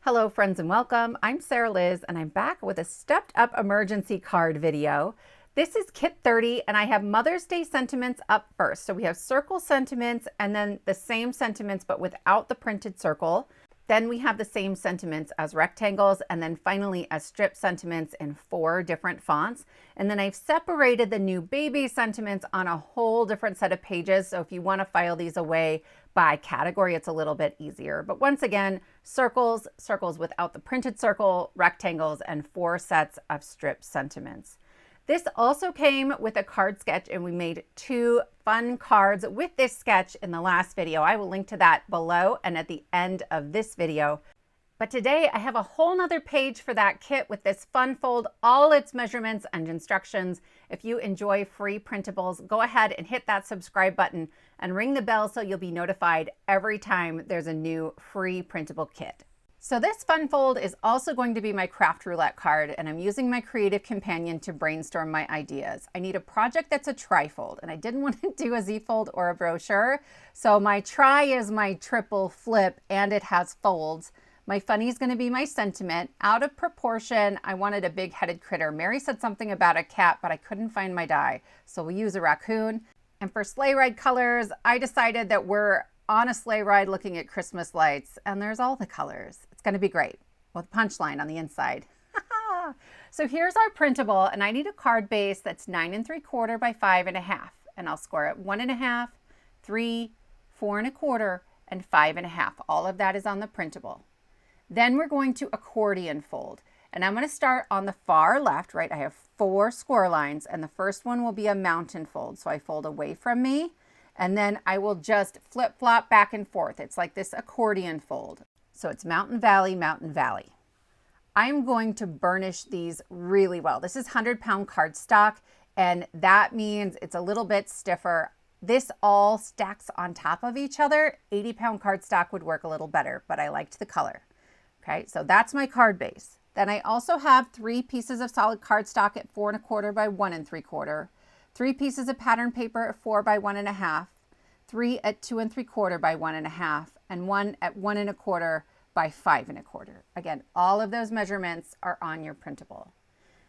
Hello friends and welcome. I'm Sarah Liz and I'm back with a stepped up emergency card video. This is kit 30 and I have Mother's Day sentiments up first. So we have circle sentiments and then the same sentiments but without the printed circle. Then we have the same sentiments as rectangles and then finally as strip sentiments in 4 different fonts. And then I've separated the new baby sentiments on a whole different set of pages. So if you want to file these away by category, it's a little bit easier. But once again, circles, circles without the printed circle, rectangles, and 4 sets of strip sentiments. This also came with a card sketch and we made 2 fun cards with this sketch in the last video. I will link to that below and at the end of this video. But today I have a whole nother page for that kit with this fun fold, all its measurements and instructions. If you enjoy free printables, go ahead and hit that subscribe button and ring the bell so you'll be notified every time there's a new free printable kit. So this fun fold is also going to be my craft roulette card, and I'm using my creative companion to brainstorm my ideas. I need a project that's a trifold, and I didn't want to do a Z-fold or a brochure. So my tri is my triple flip, and it has folds. My funny is going to be my sentiment. Out of proportion, I wanted a big-headed critter. Mary said something about a cat, but I couldn't find my die, so we'll use a raccoon. And for sleigh ride colors, I decided that we're on a sleigh ride looking at Christmas lights, and there's all the colors. It's going to be great with a punchline on the inside. So here's our printable, and I need a card base that's 9 3/4 by 5 1/2, and I'll score it 1 1/2, 3, 4 1/4, and 5 1/2. All of that is on the printable. Then we're going to accordion fold, and I'm going to start on the far left, right? I have 4 score lines, and the first one will be a mountain fold. So I fold away from me, and then I will just flip-flop back and forth. It's like this accordion fold. So it's mountain, valley, mountain, valley. I'm going to burnish these really well. This is 100-pound cardstock, and that means it's a little bit stiffer. This all stacks on top of each other. 80-pound cardstock would work a little better, but I liked the color. Okay, so that's my card base. Then I also have 3 pieces of solid cardstock at 4 1/4 by 1 3/4, 3 pieces of pattern paper at 4 by 1 1/2, 3 at 2 3/4 by 1 1/2, and 1 at 1 1/4 by 5 1/4. Again, all of those measurements are on your printable.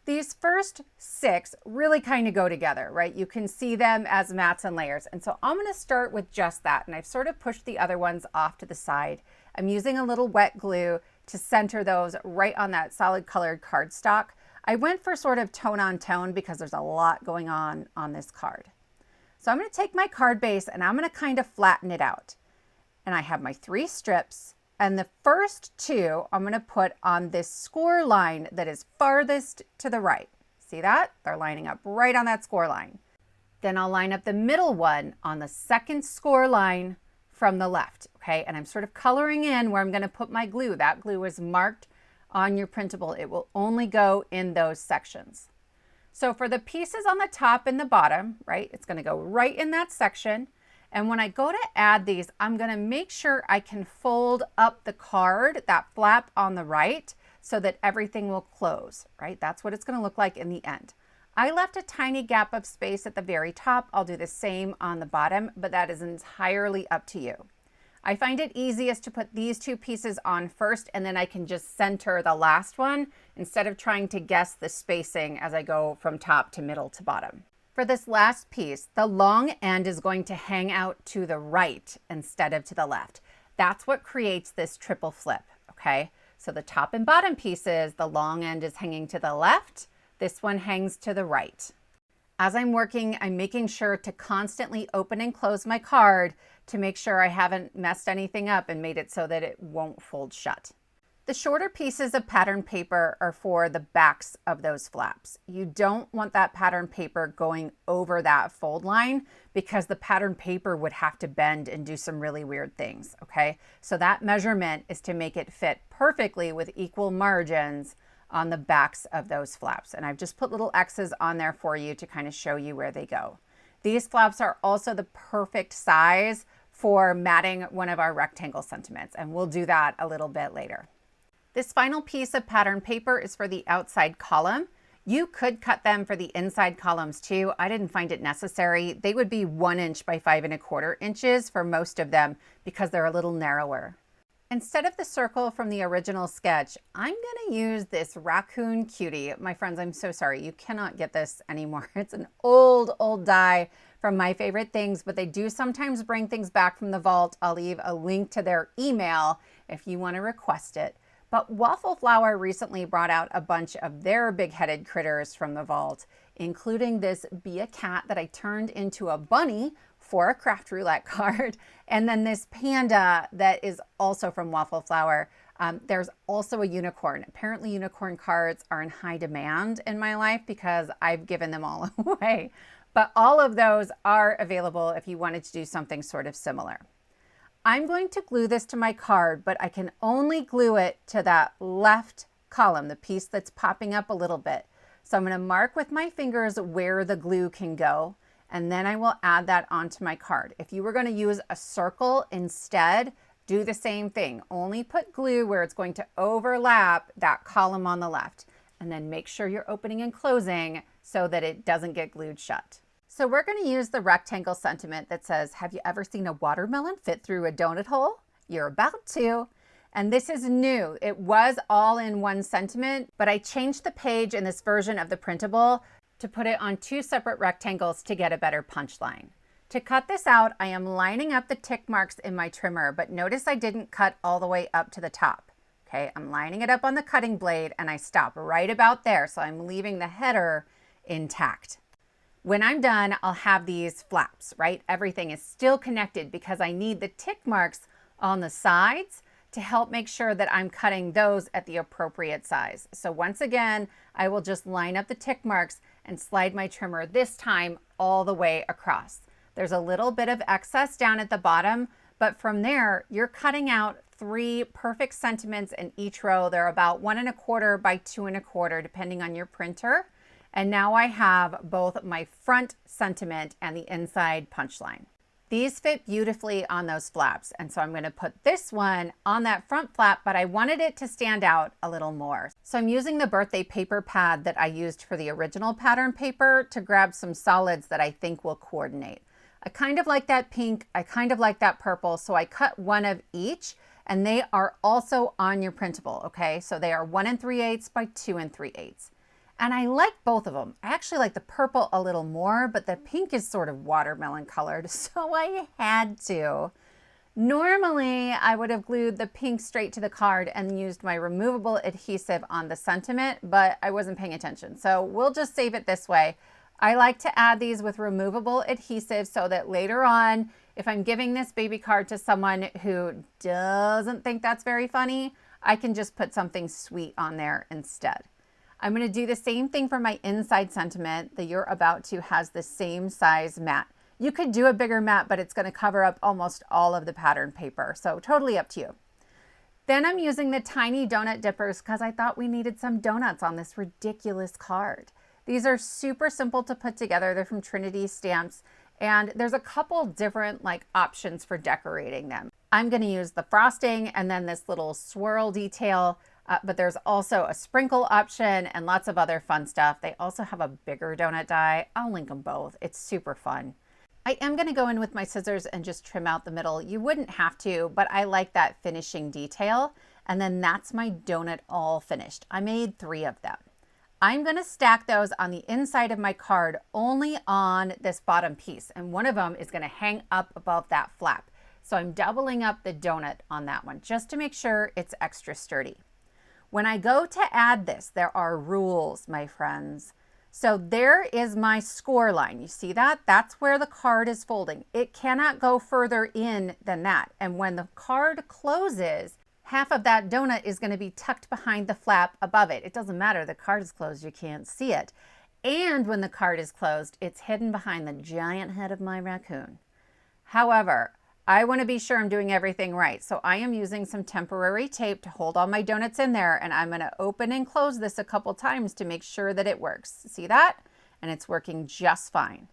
These first 6 really kind of go together, right? You can see them as mats and layers. And so I'm going to start with just that. And I've sort of pushed the other ones off to the side. I'm using a little wet glue to center those right on that solid colored cardstock. I went for sort of tone on tone because there's a lot going on this card. So I'm going to take my card base and I'm going to kind of flatten it out. And I have my 3 strips. And the first 2 I'm going to put on this score line that is farthest to the right. See that? They're lining up right on that score line. Then I'll line up the middle one on the second score line from the left. Okay, and I'm sort of coloring in where I'm going to put my glue. That glue is marked on your printable. It will only go in those sections. So for the pieces on the top and the bottom, right, it's going to go right in that section. And when I go to add these, I'm going to make sure I can fold up the card, that flap on the right, so that everything will close, right? That's what it's going to look like in the end. I left a tiny gap of space at the very top. I'll do the same on the bottom, but that is entirely up to you. I find it easiest to put these 2 pieces on first, and then I can just center the last one instead of trying to guess the spacing as I go from top to middle to bottom. For this last piece, the long end is going to hang out to the right instead of to the left. That's what creates this triple flip, okay? So the top and bottom pieces, the long end is hanging to the left. This one hangs to the right. As I'm working, I'm making sure to constantly open and close my card to make sure I haven't messed anything up and made it so that it won't fold shut. The shorter pieces of pattern paper are for the backs of those flaps. You don't want that pattern paper going over that fold line because the pattern paper would have to bend and do some really weird things, okay? So that measurement is to make it fit perfectly with equal margins on the backs of those flaps. And I've just put little X's on there for you to kind of show you where they go. These flaps are also the perfect size for matting one of our rectangle sentiments, and we'll do that a little bit later. This final piece of pattern paper is for the outside column. You could cut them for the inside columns too. I didn't find it necessary. They would be 1 inch by 5 1/4 inches for most of them because they're a little narrower. Instead of the circle from the original sketch, I'm going to use this Racoon Cutie. My friends, I'm so sorry. You cannot get this anymore. It's an old die from My Favorite Things, but they do sometimes bring things back from the vault. I'll leave a link to their email if you want to request it. But Waffle Flower recently brought out a bunch of their big-headed critters from the vault, including this Be a Cat that I turned into a bunny for a craft roulette card, and then this panda that is also from Waffle Flower. There's also a unicorn. Apparently unicorn cards are in high demand in my life because I've given them all away. But all of those are available if you wanted to do something sort of similar. I'm going to glue this to my card, but I can only glue it to that left column, the piece that's popping up a little bit. So I'm going to mark with my fingers where the glue can go, and then I will add that onto my card. If you were going to use a circle instead, do the same thing. Only put glue where it's going to overlap that column on the left, and then make sure you're opening and closing so that it doesn't get glued shut. So we're going to use the rectangle sentiment that says, have you ever seen a watermelon fit through a donut hole? You're about to. And this is new. It was all in one sentiment, but I changed the page in this version of the Printable to put it on 2 separate rectangles to get a better punchline. To cut this out, I am lining up the tick marks in my trimmer, but notice I didn't cut all the way up to the top. Okay, I'm lining it up on the cutting blade and I stop right about there, so I'm leaving the header intact. When I'm done, I'll have these flaps, right? Everything is still connected because I need the tick marks on the sides to help make sure that I'm cutting those at the appropriate size. So once again, I will just line up the tick marks and slide my trimmer this time all the way across. There's a little bit of excess down at the bottom, but from there, you're cutting out 3 perfect sentiments in each row. They're about 1 1/4 by 2 1/4, depending on your printer. And now I have both my front sentiment and the inside punchline. These fit beautifully on those flaps, and so I'm going to put this one on that front flap, but I wanted it to stand out a little more. So I'm using the birthday paper pad that I used for the original pattern paper to grab some solids that I think will coordinate. I kind of like that pink, I kind of like that purple, so I cut 1 of each, and they are also on your Printable, okay? So they are 1 3/8 by 2 3/8. And I like both of them. I actually like the purple a little more, but the pink is sort of watermelon colored, so I had to. Normally, I would have glued the pink straight to the card and used my removable adhesive on the sentiment, but I wasn't paying attention. So we'll just save it this way. I like to add these with removable adhesive so that later on, if I'm giving this baby card to someone who doesn't think that's very funny, I can just put something sweet on there instead. I'm going to do the same thing for my inside sentiment. The You're About To has the same size mat. You could do a bigger mat, but it's going to cover up almost all of the pattern paper. So totally up to you. Then I'm using the tiny donut dippers because I thought we needed some donuts on this ridiculous card. These are super simple to put together. They're from Trinity Stamps, and there's a couple different options for decorating them. I'm going to use the frosting and then this little swirl detail. But there's also a sprinkle option and lots of other fun stuff. They also have a bigger donut die. I'll link them both. It's super fun. I am going to go in with my scissors and just trim out the middle. You wouldn't have to, but I like that finishing detail. And then that's my donut all finished. I made 3 of them. I'm going to stack those on the inside of my card only on this bottom piece. And one of them is going to hang up above that flap. So I'm doubling up the donut on that one just to make sure it's extra sturdy. When I go to add this, there are rules, my friends. So there is my score line. You see that? That's where the card is folding. It cannot go further in than that. And when the card closes, half of that donut is going to be tucked behind the flap above it. It doesn't matter. The card is closed. You can't see it. And when the card is closed, it's hidden behind the giant head of my raccoon. However, I want to be sure I'm doing everything right. So I am using some temporary tape to hold all my donuts in there, and I'm going to open and close this a couple times to make sure that it works. See that? And it's working just fine.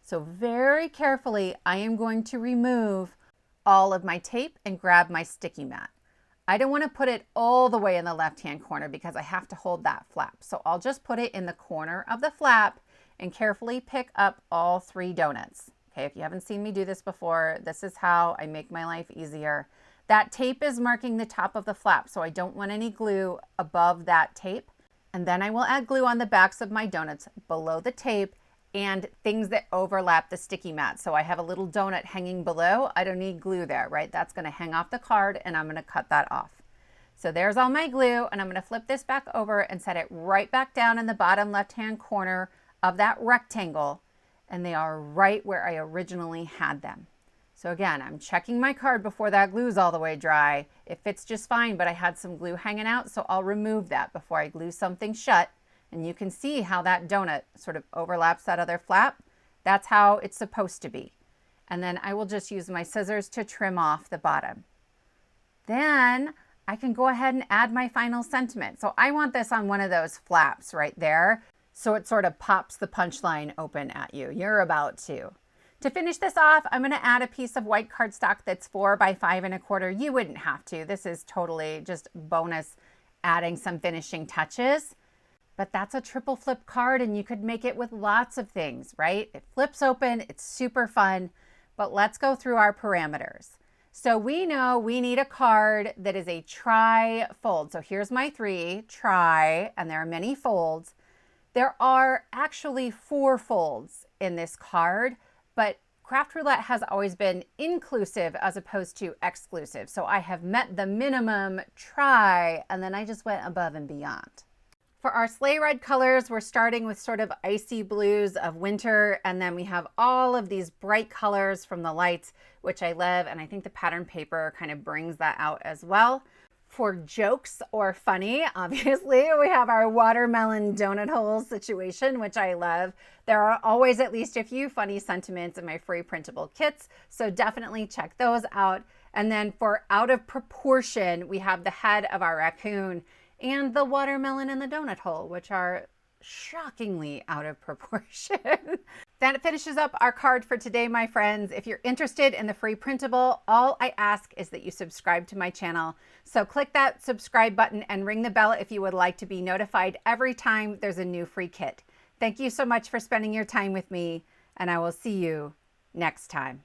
So very carefully, I am going to remove all of my tape and grab my sticky mat. I don't want to put it all the way in the left-hand corner because I have to hold that flap. So I'll just put it in the corner of the flap and carefully pick up all 3 donuts. Okay, if you haven't seen me do this before, this is how I make my life easier. That tape is marking the top of the flap, so I don't want any glue above that tape. And then I will add glue on the backs of my donuts below the tape and things that overlap the sticky mat. So I have a little donut hanging below. I don't need glue there, right? That's going to hang off the card, and I'm going to cut that off. So there's all my glue, and I'm going to flip this back over and set it right back down in the bottom left-hand corner of that rectangle, and they are right where I originally had them. So again, I'm checking my card before that glue is all the way dry. It fits just fine, but I had some glue hanging out, so I'll remove that before I glue something shut. And you can see how that donut sort of overlaps that other flap. That's how it's supposed to be. And then I will just use my scissors to trim off the bottom. Then I can go ahead and add my final sentiment. So I want this on one of those flaps right there, so it sort of pops the punchline open at you. You're about to. To finish this off, I'm going to add a piece of white cardstock that's 4 by 5 1/4. You wouldn't have to. This is totally just bonus, adding some finishing touches. But that's a triple flip card, and you could make it with lots of things, right? It flips open, it's super fun. But let's go through our parameters. So we know we need a card that is a tri-fold. So here's my 3, tri, and there are many folds. There are actually 4 folds in this card, but Craft Roulette has always been inclusive as opposed to exclusive. So I have met the minimum tri, and then I just went above and beyond. For our sleigh red colors, we're starting with sort of icy blues of winter, and then we have all of these bright colors from the lights, which I love, and I think the pattern paper kind of brings that out as well. For jokes or funny, obviously, we have our watermelon donut hole situation, which I love. There are always at least a few funny sentiments in my free printable kits, so definitely check those out. And then for out of proportion, we have the head of our raccoon and the watermelon and the donut hole, which are shockingly out of proportion. That finishes up our card for today, my friends. If you're interested in the free printable, all I ask is that you subscribe to my channel. So click that subscribe button and ring the bell if you would like to be notified every time there's a new free kit. Thank you so much for spending your time with me, and I will see you next time.